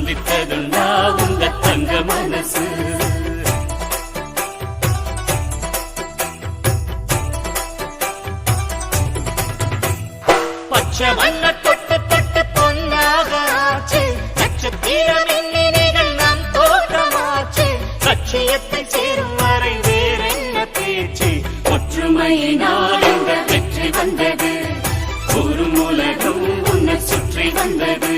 சந்தித்ததுண்டா உங்க தங்க மனசு? பச்சை மண்ண தொட்டு தொட்டு பொன்னாக ஆச்சு, நட்சத்திர மின்னினிகள் நம் தோற்றமாச்சு. லட்சியத்தை சேரும் வரை வேறென்ன பேச்சு? ஒற்றுமையினால் இந்த வெற்றி வந்தது, ஒரு உலகம் உன்னை சுற்றி வந்தது.